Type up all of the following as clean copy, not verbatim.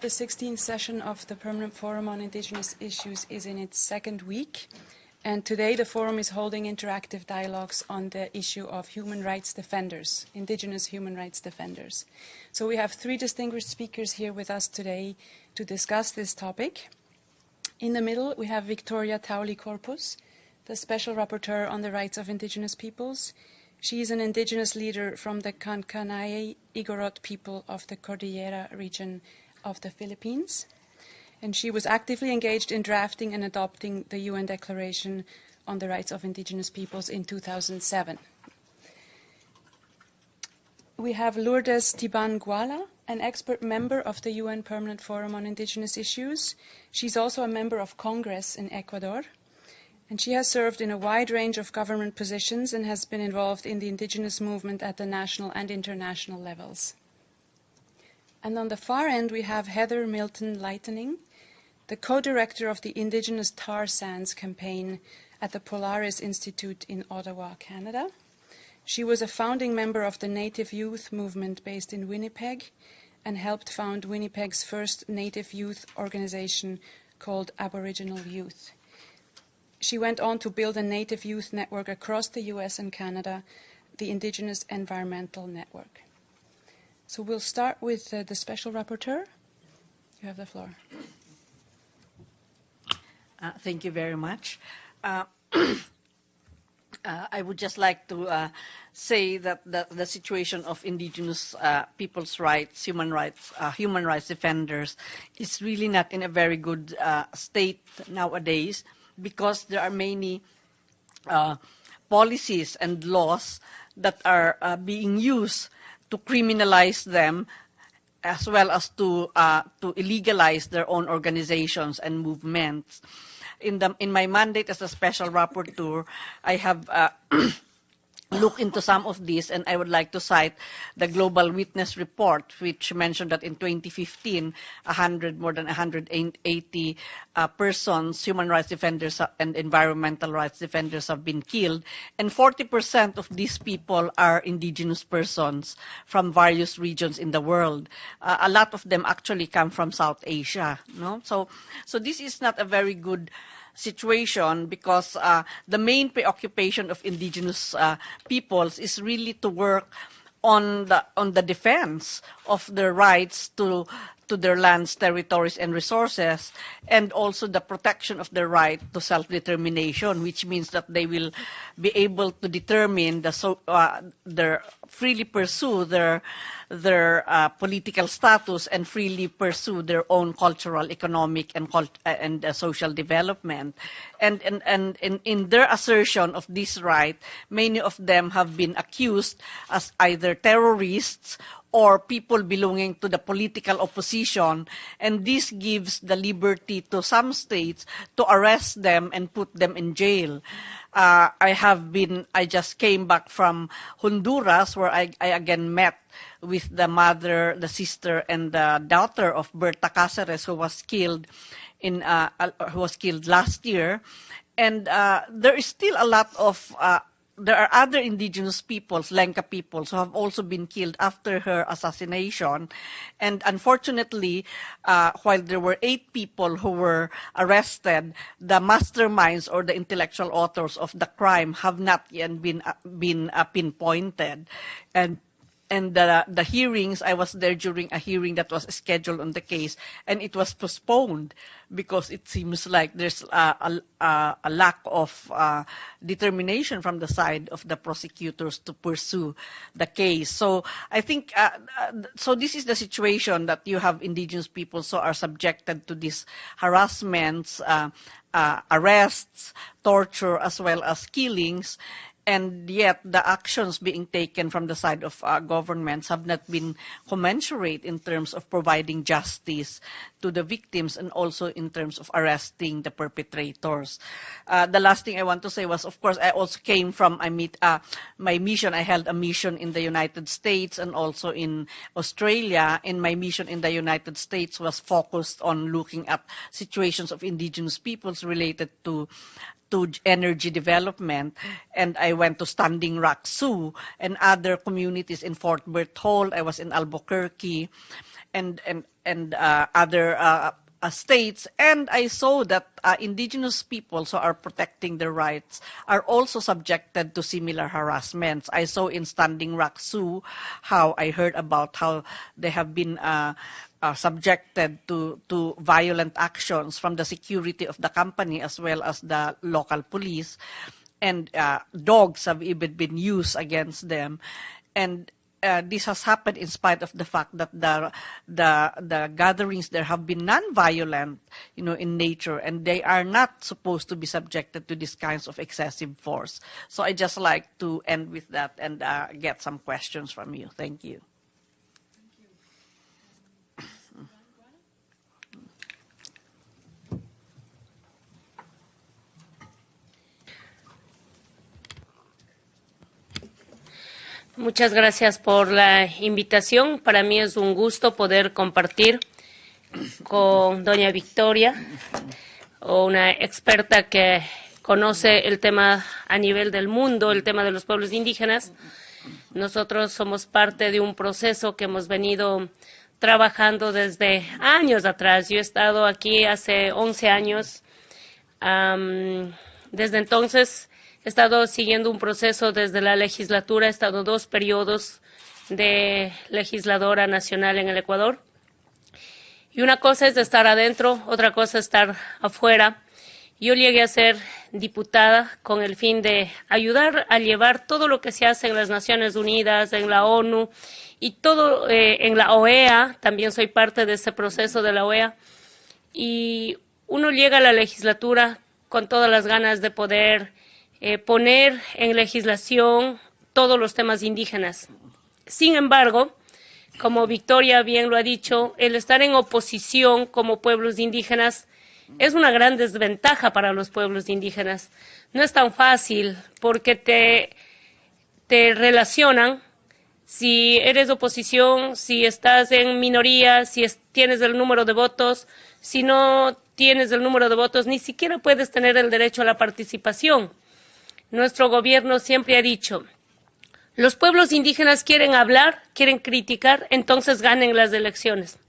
The 16th session of the Permanent Forum on Indigenous Issues is in its second week, and today the Forum is holding interactive dialogues on the issue of human rights defenders, Indigenous human rights defenders. So we have three distinguished speakers here with us today to discuss this topic. In the middle, we have Victoria Tauli-Corpus, the Special Rapporteur on the Rights of Indigenous Peoples. She is an indigenous leader from the Kankanai Igorot people of the Cordillera region of the Philippines. And she was actively engaged in drafting and adopting the UN Declaration on the Rights of Indigenous Peoples in 2007. We have Lourdes Tiban-Guala, an expert member of the UN Permanent Forum on Indigenous Issues. She's also a member of Congress in Ecuador. And she has served in a wide range of government positions and has been involved in the indigenous movement at the national and international levels. And on the far end, we have Heather Milton Lightening, the co-director of the Indigenous Tar Sands campaign at the Polaris Institute in Ottawa, Canada. She was a founding member of the Native Youth movement based in Winnipeg and helped found Winnipeg's first Native youth organization called Aboriginal Youth. She went on to build a Native youth network across the US and Canada, the Indigenous Environmental Network. So we'll start with the Special Rapporteur. You have the floor. Thank you very much. I would just like to say that the situation of indigenous people's rights, human rights defenders, is really not in a very good state nowadays, because there are many policies and laws that are being used to criminalize them, as well as to illegalize their own organizations and movements. In my mandate as a special rapporteur, I have look into some of these, and I would like to cite the Global Witness Report, which mentioned that in 2015, more than 180 persons, human rights defenders and environmental rights defenders, have been killed, and 40% of these people are indigenous persons from various regions in the world. A lot of them actually come from South Asia. No? So this is not a very good situation, because the main preoccupation of indigenous peoples is really to work on the defense of their rights to their lands, territories, and resources, and also the protection of their right to self-determination, which means that they will be able to determine freely pursue their political status and freely pursue their own cultural, economic, and social development. And in their assertion of this right, many of them have been accused as either terrorists or people belonging to the political opposition, and this gives the liberty to some states to arrest them and put them in jail. I just came back from Honduras, where I again met with the mother, the sister, and the daughter of Berta Cáceres, who was killed last year. And there is still a lot of there are other indigenous peoples, Lenca peoples, who have also been killed after her assassination. And unfortunately, while there were 8 people who were arrested, the masterminds or the intellectual authors of the crime have not yet been pinpointed. And the hearings, I was there during a hearing that was scheduled on the case, and it was postponed because it seems like there's a lack of determination from the side of the prosecutors to pursue the case. So I think, so this is the situation, that you have indigenous peoples who are subjected to these harassments, arrests, torture, as well as killings. And yet the actions being taken from the side of governments have not been commensurate in terms of providing justice to the victims, and also in terms of arresting the perpetrators. The last thing I want to say was, of course, I also came from my mission. I held a mission in the United States and also in Australia. And my mission in the United States was focused on looking at situations of indigenous peoples related to energy development, and I went to Standing Rock Sioux and other communities in Fort Berthold. I was in Albuquerque, other states, and I saw that indigenous peoples who are protecting their rights are also subjected to similar harassments. I saw in Standing Rock Sioux how I heard about how they have been subjected to violent actions from the security of the company as well as the local police, and dogs have even been used against them. And this has happened in spite of the fact that the gatherings there have been non-violent, in nature, and they are not supposed to be subjected to these kinds of excessive force. So I just like to end with that and get some questions from you. Thank you. Muchas gracias por la invitación. Para mí es un gusto poder compartir con doña Victoria, una experta que conoce el tema a nivel del mundo, el tema de los pueblos indígenas. Nosotros somos parte de un proceso que hemos venido trabajando desde años atrás. Yo he estado aquí hace 11 años. Desde entonces he estado siguiendo un proceso desde la legislatura, he estado 2 periodos de legisladora nacional en el Ecuador. Y una cosa es estar adentro, otra cosa es estar afuera. Yo llegué a ser diputada con el fin de ayudar a llevar todo lo que se hace en las Naciones Unidas, en la ONU y todo en la OEA. También soy parte de ese proceso de la OEA. Y uno llega a la legislatura con todas las ganas de poder poner en legislación todos los temas indígenas. Sin embargo, como Victoria bien lo ha dicho, el estar en oposición como pueblos indígenas es una gran desventaja para los pueblos indígenas. No es tan fácil porque te relacionan. Si eres oposición, si estás en minoría, si tienes el número de votos, si no tienes el número de votos, ni siquiera puedes tener el derecho a la participación. Nuestro gobierno siempre ha dicho, los pueblos indígenas quieren hablar, quieren criticar, entonces ganen las elecciones.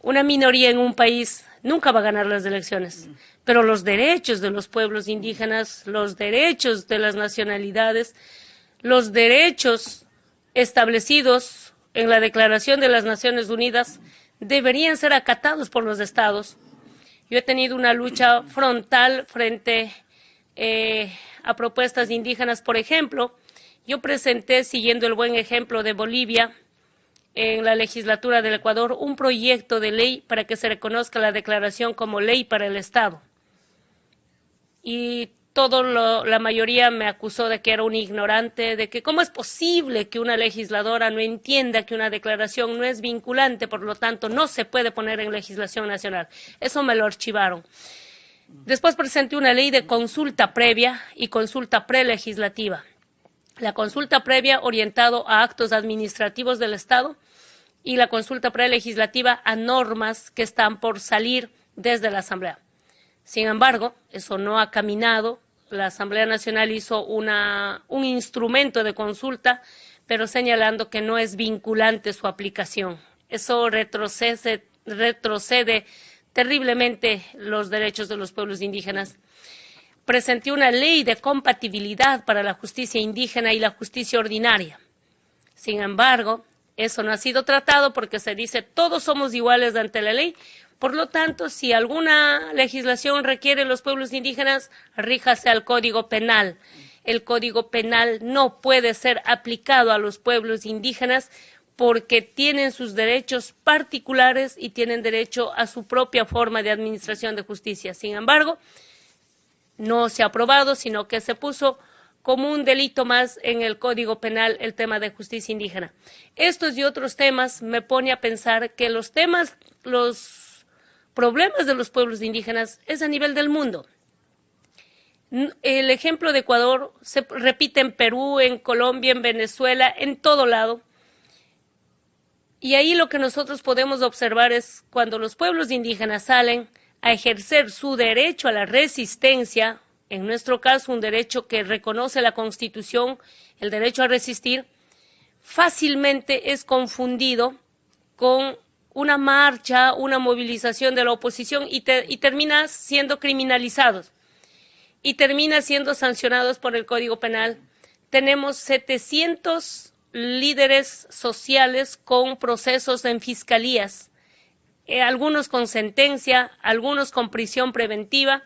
Una minoría en un país nunca va a ganar las elecciones, pero los derechos de los pueblos indígenas, los derechos de las nacionalidades, los derechos establecidos en la Declaración de las Naciones Unidas deberían ser acatados por los estados. Yo he tenido una lucha frontal frente a propuestas indígenas. Por ejemplo, yo presenté, siguiendo el buen ejemplo de Bolivia, en la legislatura del Ecuador, un proyecto de ley para que se reconozca la declaración como ley para el Estado. Y la mayoría me acusó de que era un ignorante, de que cómo es posible que una legisladora no entienda que una declaración no es vinculante, por lo tanto no se puede poner en legislación nacional. Eso me lo archivaron. Después presenté una ley de consulta previa y consulta prelegislativa. La consulta previa orientado a actos administrativos del Estado y la consulta prelegislativa a normas que están por salir desde la Asamblea. Sin embargo, eso no ha caminado. La Asamblea Nacional hizo un instrumento de consulta, pero señalando que no es vinculante su aplicación. Eso retrocede terriblemente los derechos de los pueblos indígenas. Presenté una ley de compatibilidad para la justicia indígena y la justicia ordinaria. Sin embargo, eso no ha sido tratado porque se dice todos somos iguales ante la ley. Por lo tanto, si alguna legislación requiere los pueblos indígenas, ríjase al Código Penal. El Código Penal no puede ser aplicado a los pueblos indígenas porque tienen sus derechos particulares y tienen derecho a su propia forma de administración de justicia. Sin embargo, no se ha aprobado, sino que se puso como un delito más en el Código Penal el tema de justicia indígena. Estos y otros temas me pone a pensar que los problemas de los pueblos indígenas es a nivel del mundo. El ejemplo de Ecuador se repite en Perú, en Colombia, en Venezuela, en todo lado. Y ahí lo que nosotros podemos observar es cuando los pueblos indígenas salen a ejercer su derecho a la resistencia, en nuestro caso un derecho que reconoce la Constitución, el derecho a resistir, fácilmente es confundido con una marcha, una movilización de la oposición y termina siendo criminalizados y termina siendo sancionados por el Código Penal. Tenemos 700 líderes sociales con procesos en fiscalías, algunos con sentencia, algunos con prisión preventiva.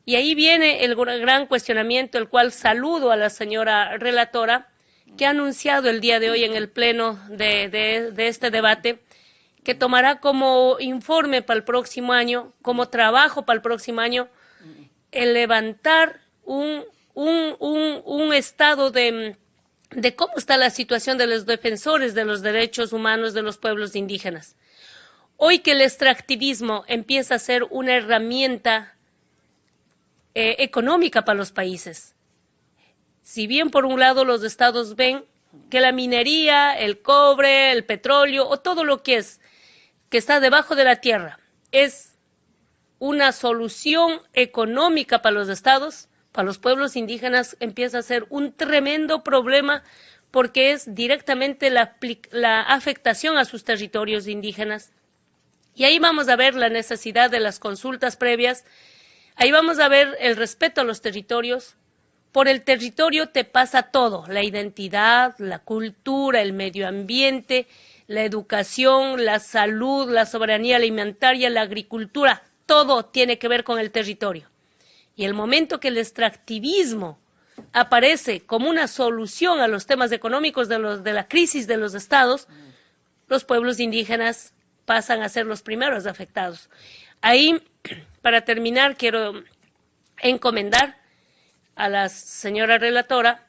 Y ahí viene el gran cuestionamiento, el cual saludo a la señora relatora, que ha anunciado el día de hoy en el pleno de este debate, que tomará como informe para el próximo año, como trabajo para el próximo año, el levantar un estado de cómo está la situación de los defensores de los derechos humanos de los pueblos indígenas. Hoy que el extractivismo empieza a ser una herramienta económica para los países. Si bien por un lado los estados ven que la minería, el cobre, el petróleo o todo lo que está debajo de la tierra es una solución económica para los estados, para los pueblos indígenas empieza a ser un tremendo problema porque es directamente la afectación a sus territorios indígenas. Y ahí vamos a ver la necesidad de las consultas previas. Ahí vamos a ver el respeto a los territorios. Por el territorio te pasa todo, la identidad, la cultura, el medio ambiente, la educación, la salud, la soberanía alimentaria, la agricultura, todo tiene que ver con el territorio. Y el momento que el extractivismo aparece como una solución a los temas económicos de la crisis de los estados, los pueblos indígenas pasan a ser los primeros afectados. Ahí, para terminar, quiero encomendar a la señora relatora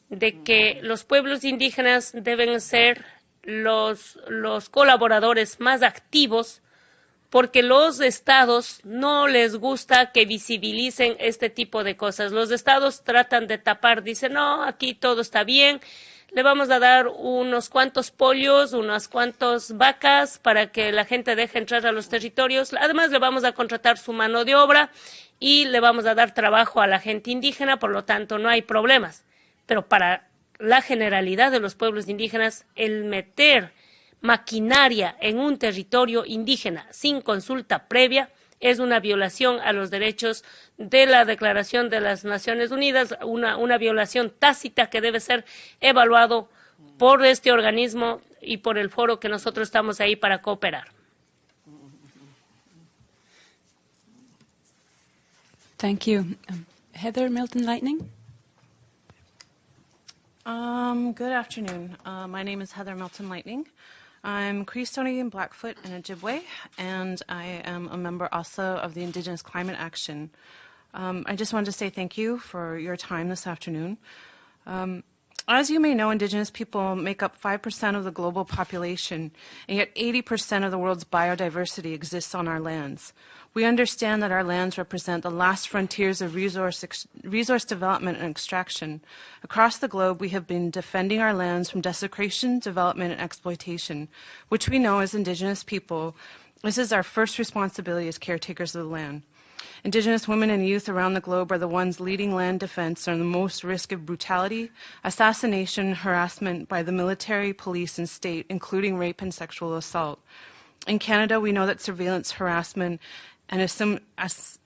de que los pueblos indígenas deben ser los colaboradores más activos porque los estados no les gusta que visibilicen este tipo de cosas. Los estados tratan de tapar, dicen, no, aquí todo está bien, le vamos a dar unos cuantos pollos, unas cuantas vacas para que la gente deje entrar a los territorios. Además, le vamos a contratar su mano de obra y le vamos a dar trabajo a la gente indígena, por lo tanto, no hay problemas. Pero para la generalidad de los pueblos indígenas, el meter maquinaria en un territorio indígena sin consulta previa es una violación a los derechos de la Declaración de las Naciones Unidas, una violación tácita que debe ser evaluado por este organismo y por el foro que nosotros estamos ahí para cooperar. Thank you. Heather Milton Lightning. Good afternoon. My name is Heather Milton Lightning. I'm Cree, Stony, Blackfoot, and Ojibwe, and I am a member also of the Indigenous Climate Action. I just wanted to say thank you for your time this afternoon. As you may know, Indigenous people make up 5% of the global population, and yet 80% of the world's biodiversity exists on our lands. We understand that our lands represent the last frontiers of resource development and extraction. Across the globe, we have been defending our lands from desecration, development, and exploitation, which we know as Indigenous people, this is our first responsibility as caretakers of the land. Indigenous women and youth around the globe are the ones leading land defense and are the most risk of brutality, assassination, harassment by the military, police, and state, including rape and sexual assault. In Canada, we know that surveillance, harassment, and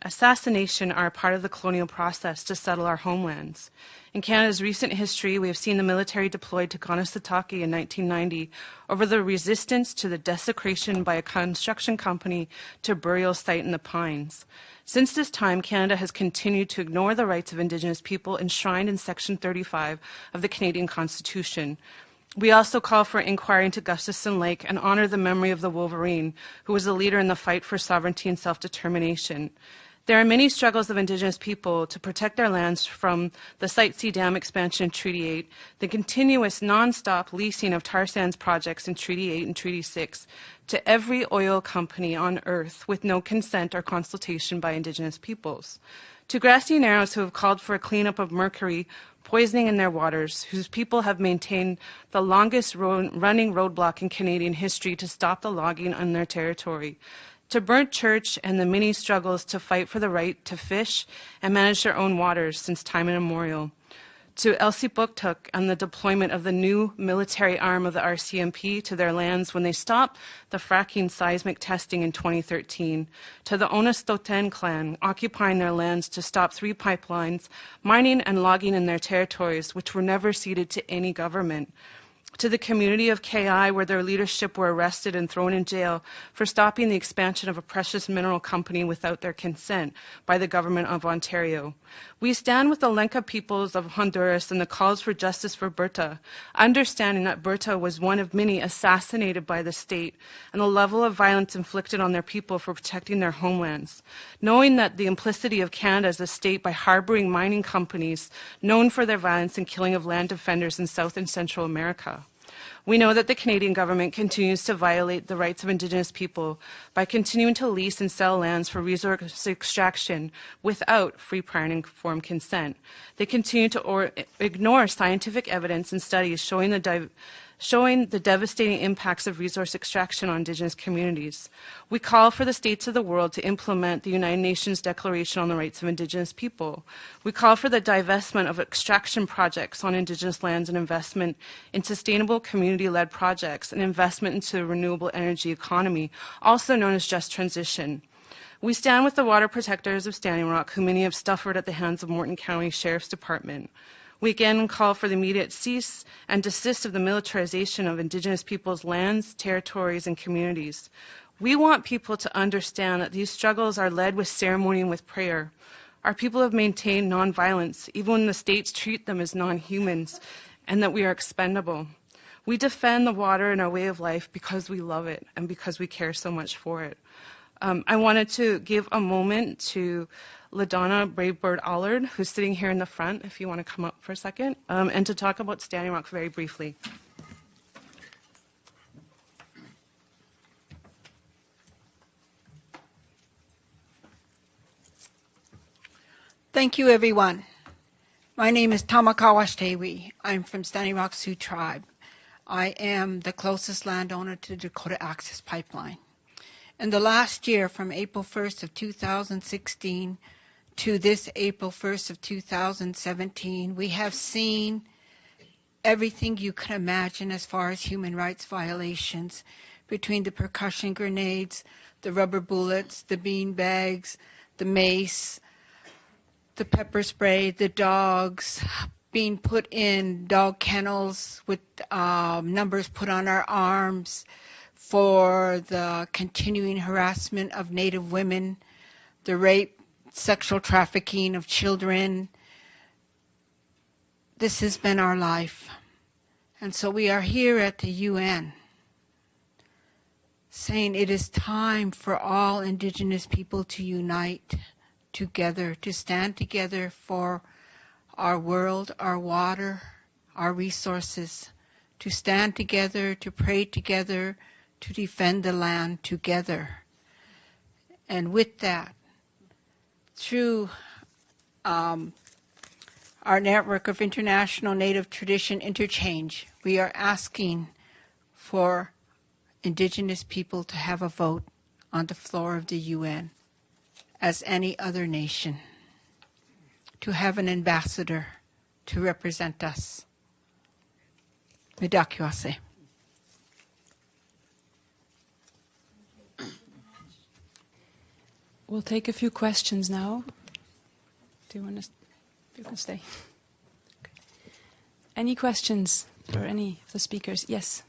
assassination are a part of the colonial process to settle our homelands. In Canada's recent history, we have seen the military deployed to Kanesatake in 1990 over the resistance to the desecration by a construction company to a burial site in the Pines. Since this time, Canada has continued to ignore the rights of Indigenous people enshrined in Section 35 of the Canadian Constitution. We also call for inquiry into Gustafson Lake and honor the memory of the Wolverine, who was a leader in the fight for sovereignty and self-determination. There are many struggles of Indigenous people to protect their lands from the Site C Dam expansion in Treaty 8, the continuous non-stop leasing of tar sands projects in Treaty 8 and Treaty 6 to every oil company on Earth with no consent or consultation by Indigenous peoples. To grassy narrows who have called for a cleanup of mercury poisoning in their waters, whose people have maintained the longest running roadblock in Canadian history to stop the logging on their territory, to Burnt Church and the many struggles to fight for the right to fish and manage their own waters since time immemorial, to Elsie Buktuk and the deployment of the new military arm of the RCMP to their lands when they stopped the fracking seismic testing in 2013, to the Onastoten clan occupying their lands to stop 3 pipelines, mining and logging in their territories, which were never ceded to any government, to the community of KI where their leadership were arrested and thrown in jail for stopping the expansion of a precious mineral company without their consent by the government of Ontario. We stand with the Lenca peoples of Honduras and the calls for justice for Berta, understanding that Berta was one of many assassinated by the state and the level of violence inflicted on their people for protecting their homelands. Knowing that the implicity of Canada as a state by harboring mining companies known for their violence and killing of land defenders in South and Central America. We know that the Canadian government continues to violate the rights of Indigenous people by continuing to lease and sell lands for resource extraction without free, prior, and informed consent. They continue to ignore scientific evidence and studies showing the devastating impacts of resource extraction on Indigenous communities. We call for the states of the world to implement the United Nations Declaration on the Rights of Indigenous People. We call for the divestment of extraction projects on Indigenous lands and investment in sustainable community-led projects and investment into the renewable energy economy, also known as just transition. We stand with the water protectors of Standing Rock, who many have suffered at the hands of Morton County Sheriff's Department. We again call for the immediate cease and desist of the militarization of Indigenous peoples' lands, territories, and communities. We want people to understand that these struggles are led with ceremony and with prayer. Our people have maintained nonviolence, even when the states treat them as non-humans, and that we are expendable. We defend the water and our way of life because we love it and because we care so much for it. I wanted to give a moment to LaDonna Bravebird Allard, who's sitting here in the front, if you want to come up for a second, and to talk about Standing Rock very briefly. Thank you, everyone. My name is Tamakawa Shtewi. I'm from Standing Rock Sioux Tribe. I am the closest landowner to the Dakota Access Pipeline. In the last year, from April 1st of 2016 to this April 1st of 2017, we have seen everything you can imagine as far as human rights violations, between the percussion grenades, the rubber bullets, the bean bags, the mace, the pepper spray, the dogs being put in dog kennels with numbers put on our arms, for the continuing harassment of Native women, the rape, sexual trafficking of children. This has been our life. And so we are here at the UN saying it is time for all Indigenous people to unite together, to stand together for our world, our water, our resources, to stand together, to pray together, to defend the land together. And with that, through our network of International Native Tradition Interchange, we are asking for Indigenous people to have a vote on the floor of the UN as any other nation, to have an ambassador to represent us. Midakwase. We'll take a few questions now. Do you want to? You can stay. Okay. Any questions for any of the speakers? Yes.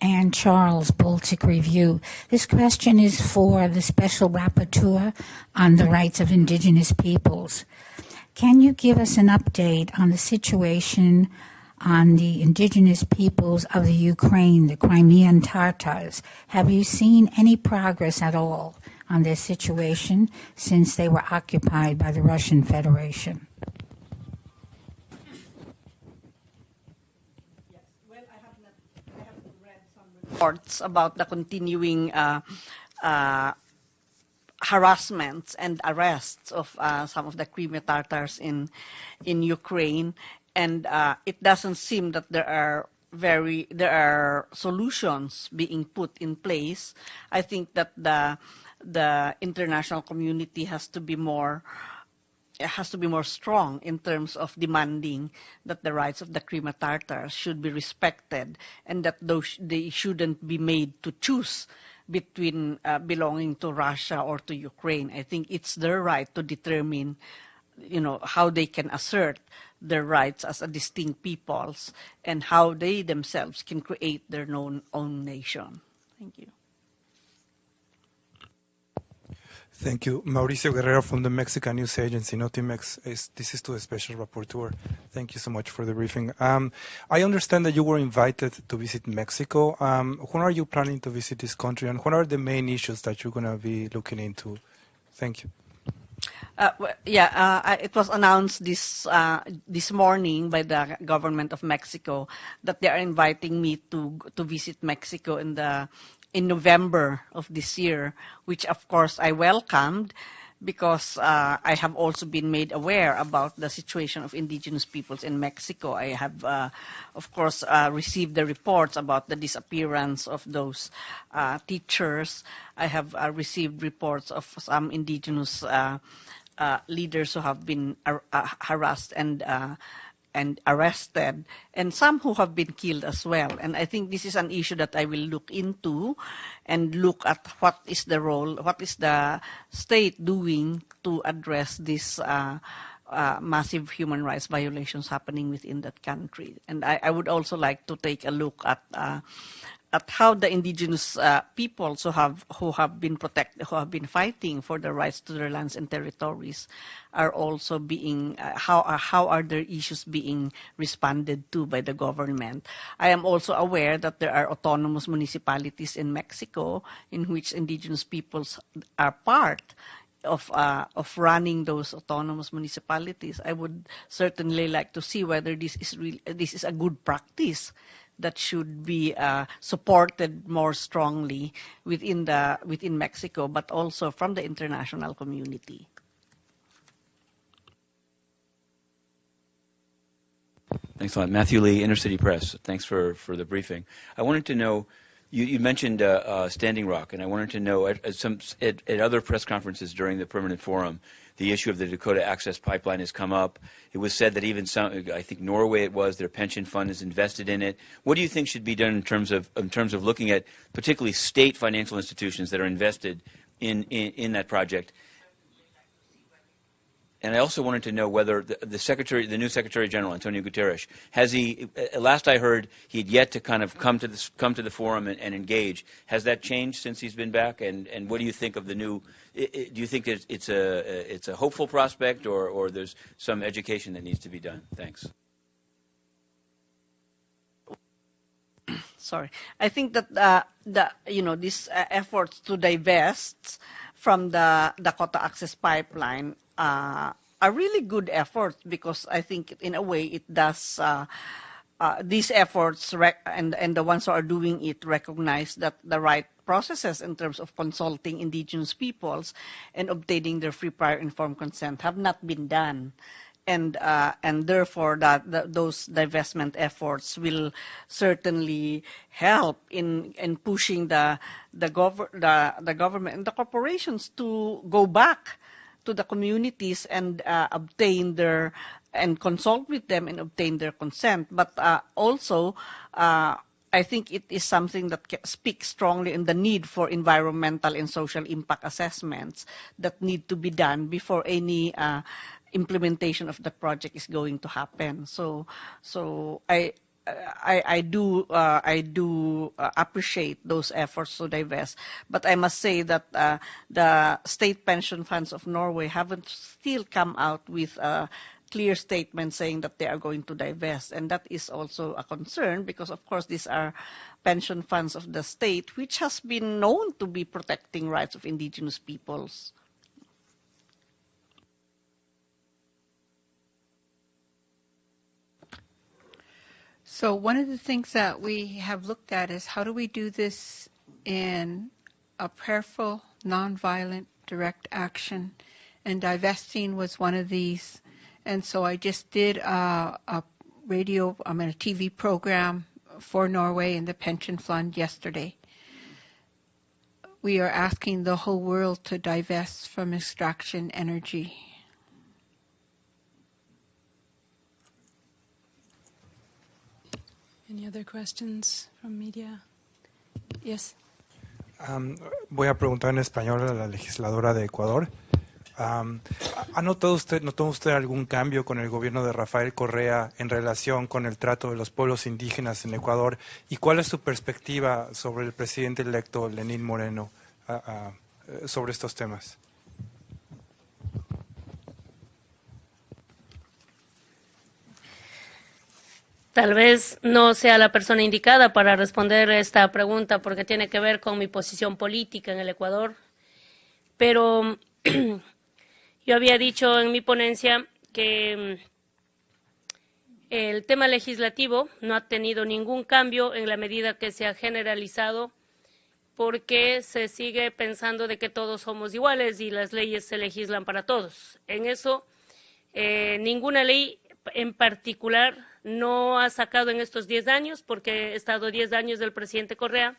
Anne Charles, Baltic Review. This question is for the Special Rapporteur on the Rights of Indigenous Peoples. Can you give us an update on the situation on the indigenous peoples of the Ukraine, the Crimean Tatars? Have you seen any progress at all on their situation since they were occupied by the Russian Federation? Yes. Well, I have read some reports about the continuing harassments and arrests of some of the Crimean Tatars in Ukraine. And it doesn't seem that there are solutions being put in place. I think that the international community has to be more strong in terms of demanding that the rights of the Crimea Tatars should be respected, and that they shouldn't be made to choose between belonging to Russia or to Ukraine. I think it's their right to determine, how they can assert their rights as a distinct peoples and how they themselves can create their own nation. Thank you. Thank you. Mauricio Guerrero from the Mexican News Agency, Notimex. This is to a special rapporteur. Thank you so much for the briefing. I understand that you were invited to visit Mexico. When are you planning to visit this country, and what are the main issues that you're going to be looking into? Thank you. It was announced this morning by the government of Mexico that they are inviting me to visit Mexico in November of this year, which of course I welcomed, because I have also been made aware about the situation of indigenous peoples in Mexico. I have, of course, received the reports about the disappearance of those teachers. I have received reports of some indigenous leaders who have been harassed and arrested, and some who have been killed as well. And I think this is an issue that I will look into and look at what is the role, what is the state doing to address this massive human rights violations happening within that country. And I would also like to take a look at how the indigenous peoples who have been fighting for the rights to their lands and territories are also being how are their issues being responded to by the government. I am also aware that there are autonomous municipalities in Mexico in which indigenous peoples are part of running those autonomous municipalities. I would certainly like to see whether this is a good practice that should be supported more strongly within Mexico, but also from the international community. Thanks a lot. Matthew Lee, Inner City Press. Thanks for the briefing. I wanted to know, you mentioned Standing Rock, and I wanted to know at other press conferences during the Permanent Forum, the issue of the Dakota Access Pipeline has come up. It was said that even I think Norway their pension fund is invested in it. What do you think should be done in terms of looking at particularly state financial institutions that are invested in that project? And I also wanted to know whether the new Secretary General, Antonio Guterres, has he? Last I heard, he'd yet to kind of come to the forum and engage. Has that changed since he's been back? And what do you think of the new? Do you think it's a hopeful prospect, or there's some education that needs to be done? Thanks. Sorry, I think that these efforts to divest from the Dakota Access Pipeline are really good efforts, because I think in a way it does these efforts and the ones who are doing it recognize that the right processes in terms of consulting indigenous peoples and obtaining their free prior informed consent have not been done. And therefore those divestment efforts will certainly help in pushing the government and the corporations to go back to the communities and obtain and consult with them and obtain their consent. But also, I think it is something that speaks strongly in the need for environmental and social impact assessments that need to be done before any implementation of the project is going to happen. So I do appreciate those efforts to divest, but I must say that the state pension funds of Norway haven't still come out with a clear statement saying that they are going to divest, and that is also a concern, because of course these are pension funds of the state, which has been known to be protecting rights of indigenous peoples. So one of the things that we have looked at is how do we do this in a prayerful, nonviolent, direct action, and divesting was one of these. And so I just did a TV program for Norway and the pension fund yesterday. we are asking the whole world to divest from extraction energy. Any other questions from media? Yes. Voy a preguntar en español a la legisladora de Ecuador. ¿Notó usted algún cambio con el gobierno de Rafael Correa en relación con el trato de los pueblos indígenas en Ecuador? ¿Y cuál es su perspectiva sobre el presidente electo Lenín Moreno sobre estos temas? Tal vez no sea la persona indicada para responder esta pregunta porque tiene que ver con mi posición política en el Ecuador, pero yo había dicho en mi ponencia que el tema legislativo no ha tenido ningún cambio en la medida que se ha generalizado porque se sigue pensando de que todos somos iguales y las leyes se legislan para todos. En eso, ninguna ley en particular no ha sacado en estos 10 años, porque he estado 10 años del presidente Correa.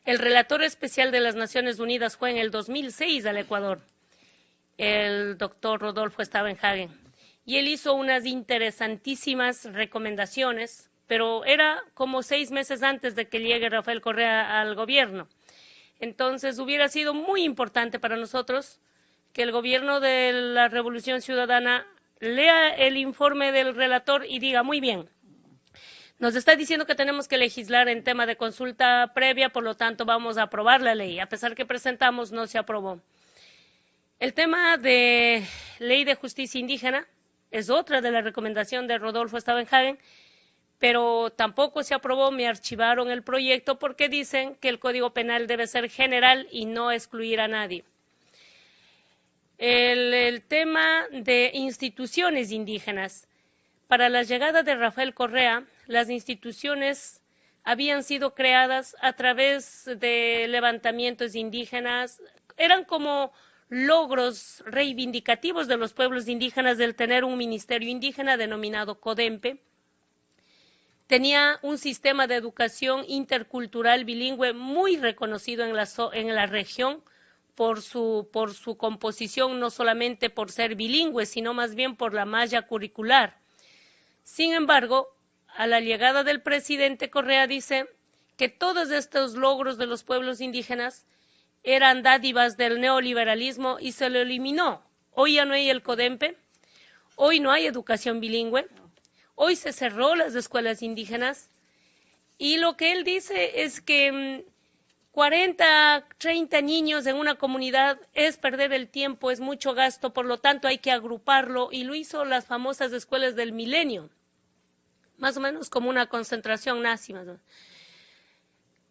El relator especial de las Naciones Unidas fue en el 2006 al Ecuador, el doctor Rodolfo Stavenhagen, y él hizo unas interesantísimas recomendaciones, pero era como 6 meses antes de que llegue Rafael Correa al gobierno. Entonces, hubiera sido muy importante para nosotros que el gobierno de la Revolución Ciudadana lea el informe del relator y diga, muy bien, nos está diciendo que tenemos que legislar en tema de consulta previa, por lo tanto vamos a aprobar la ley. A pesar que presentamos, no se aprobó. El tema de ley de justicia indígena es otra de la recomendación de Rodolfo Stavenhagen, pero tampoco se aprobó, me archivaron el proyecto porque dicen que el Código Penal debe ser general y no excluir a nadie. El tema de instituciones indígenas. Para la llegada de Rafael Correa, las instituciones habían sido creadas a través de levantamientos indígenas. Eran como logros reivindicativos de los pueblos indígenas del tener un ministerio indígena denominado CODEMPE. Tenía un sistema de educación intercultural bilingüe muy reconocido en la región, por su composición, no solamente por ser bilingüe, sino más bien por la malla curricular. Sin embargo, a la llegada del presidente Correa dice que todos estos logros de los pueblos indígenas eran dádivas del neoliberalismo y se lo eliminó. Hoy ya no hay el CODEMPE, hoy no hay educación bilingüe, hoy se cerró las escuelas indígenas y lo que él dice es que 40, 30 niños en una comunidad es perder el tiempo, es mucho gasto, por lo tanto hay que agruparlo y lo hizo las famosas escuelas del milenio, más o menos como una concentración nazi.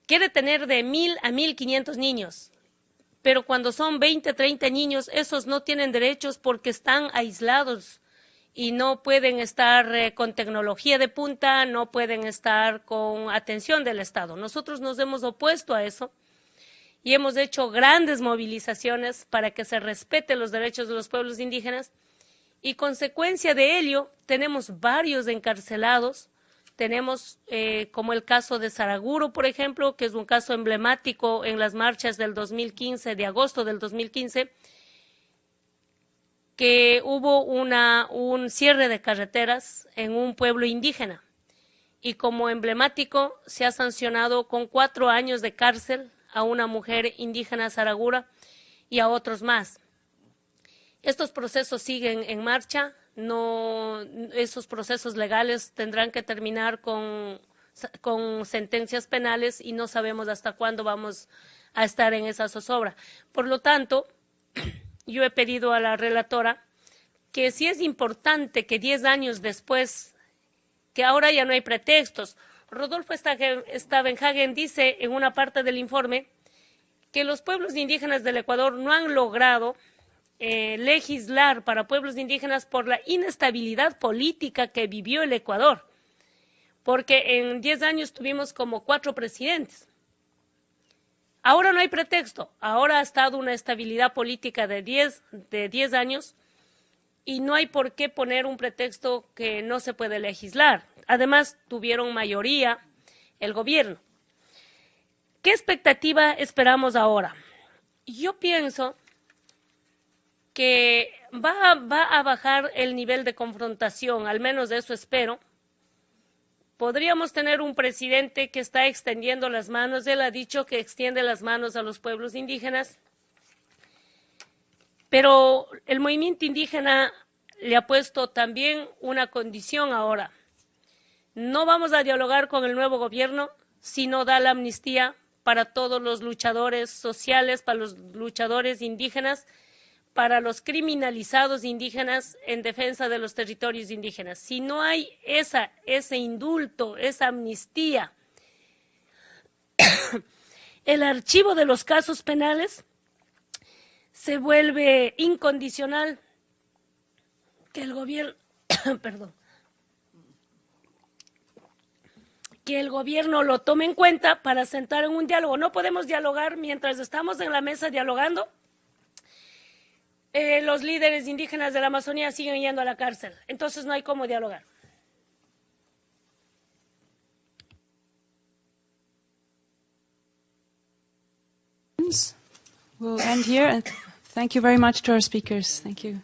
Quiere tener de 1,000 a 1,500 niños, pero cuando son 20, 30 niños, esos no tienen derechos porque están aislados y no pueden estar con tecnología de punta, no pueden estar con atención del Estado. Nosotros nos hemos opuesto a eso y hemos hecho grandes movilizaciones para que se respeten los derechos de los pueblos indígenas y consecuencia de ello tenemos varios encarcelados. Tenemos como el caso de Saraguro, por ejemplo, que es un caso emblemático en las marchas del 2015, de agosto del 2015, que hubo un cierre de carreteras en un pueblo indígena y como emblemático se ha sancionado con 4 años de cárcel a una mujer indígena saragura y a otros más. Estos procesos siguen en marcha, esos procesos legales tendrán que terminar con sentencias penales y no sabemos hasta cuándo vamos a estar en esa zozobra. Por lo tanto, yo he pedido a la relatora que sí es importante que 10 años después, que ahora ya no hay pretextos. Rodolfo Stavenhagen dice en una parte del informe que los pueblos indígenas del Ecuador no han logrado legislar para pueblos indígenas por la inestabilidad política que vivió el Ecuador, porque en 10 años tuvimos como 4 presidentes. Ahora no hay pretexto, ahora ha estado una estabilidad política de 10 años y no hay por qué poner un pretexto que no se puede legislar. Además, tuvieron mayoría el gobierno. ¿Qué expectativa esperamos ahora? Yo pienso que va a bajar el nivel de confrontación, al menos eso espero. Podríamos tener un presidente que está extendiendo las manos. Él ha dicho que extiende las manos a los pueblos indígenas, pero el movimiento indígena le ha puesto también una condición ahora. No vamos a dialogar con el nuevo gobierno si no da la amnistía para todos los luchadores sociales, para los luchadores indígenas, para los criminalizados indígenas en defensa de los territorios indígenas. Si no hay ese indulto, esa amnistía, el archivo de los casos penales se vuelve incondicional, que el gobierno, que el gobierno lo tome en cuenta para sentar en un diálogo. No podemos dialogar mientras estamos en la mesa dialogando. Los líderes indígenas de la Amazonía siguen yendo a la cárcel. Entonces no hay cómo dialogar. We'll end here, and thank you very much to our speakers. Thank you.